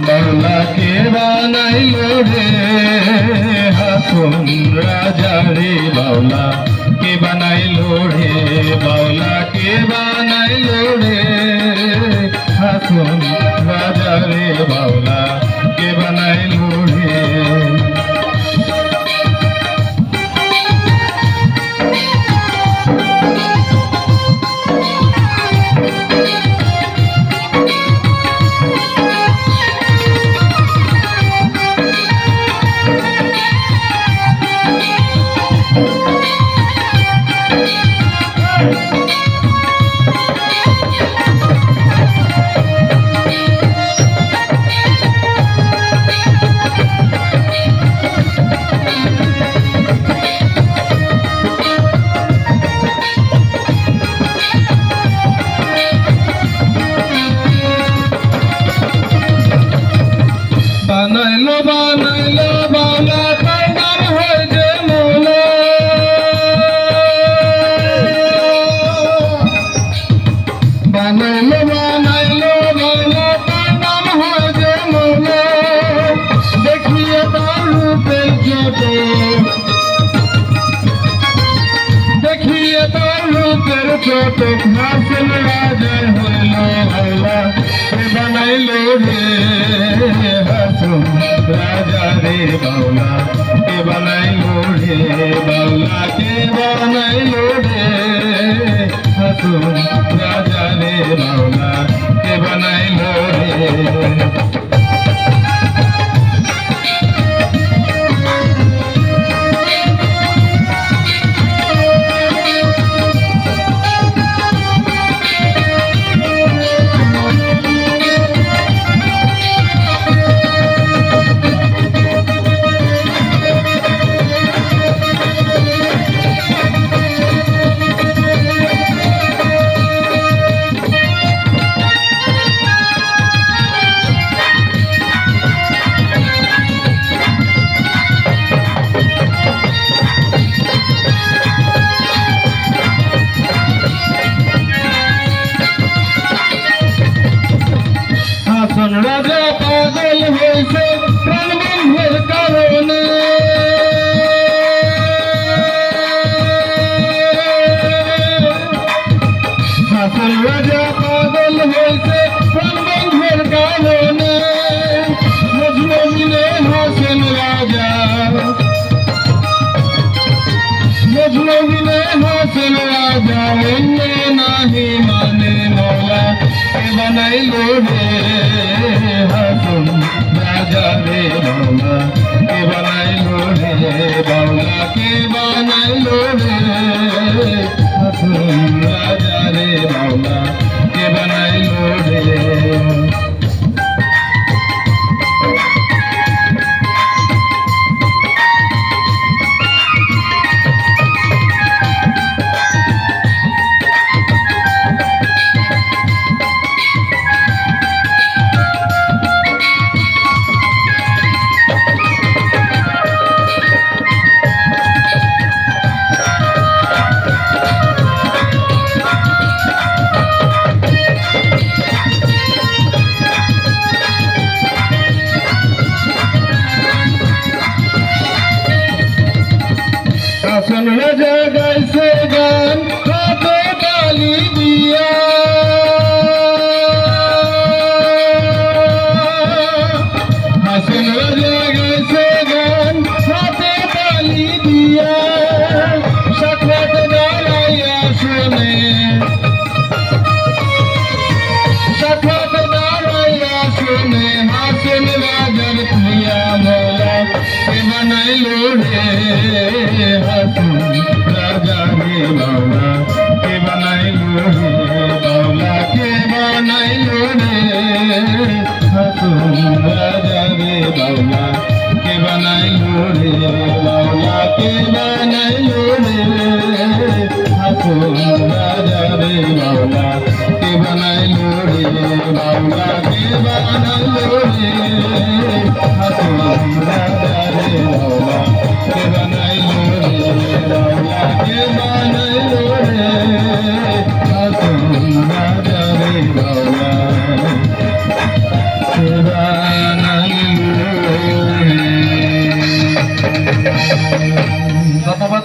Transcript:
বাউলা কে বানাইলো রে হাসন রাজা রে বাউলা কে বানাইলো রে বাউলা কে বানাইলো রে হাসন রাজা রে বাউলা কে বানাইলো রে বানাইলো বানাইলো বাউলা তার নাম হয় যে মৌলা বানাইলো বানাইলো বাউলা তার নাম হয় যে মৌলা দেখিয়ে তার রূপের চোট দেখিয়ে তার রূপের চোট হাসন রাজার হইল বাউলা বানাইলো রে হাসন রাজা রে বাউলা কে বানাইলো রে বাউলা কে বানাইলো রে হাসন রাজা রে বাউলা কে বানাইলো রে হাসন রাজা পাগল হয়েছে প্রাণবন্ধের কারণে হাসন রাজা পাগল হয়েছে প্রাণবন্ধের কারণে মজনুবিনে হাসন রাজা মজনুবিনে হাসন রাজা অন্য নাহি মানে মৌলা কে বানাইলো রে হাসন রাজা রে বাউলা কে বানাইলো রে বাউলা কে বানাইলো রে হাসন রাজা রে বাউলা কে বানাইলো রে হাসন রাজা গাইছে গান হাতে তালি দিয়া হাসন রাজা গাইছে গান হাতে তালি দিয়া সাক্ষাৎ দাঁড়াইয়া শুনে সাক্ষাৎ দাঁড়াইয়া শুনে হাসন রাজার প্রিয়া মৌলা কে বানাইলো রে হাসন রাজা রে বাউলা কে বানাইলো রে বাউলা কে বানাইলো রে হাসন রাজা রে বাউলা কে বানাইলো রে বাউলা কে বানাইলো রে হাসন রাজা রে বাউলা কে বানাইলো রে বাউলা কে বানাইলো রে হাসন রাজা রে বাউলা কে বানাইলো রে বাউলা কে বানাইলো রে হাসন রাজা রে বাউলা কে ধন্যবাদ।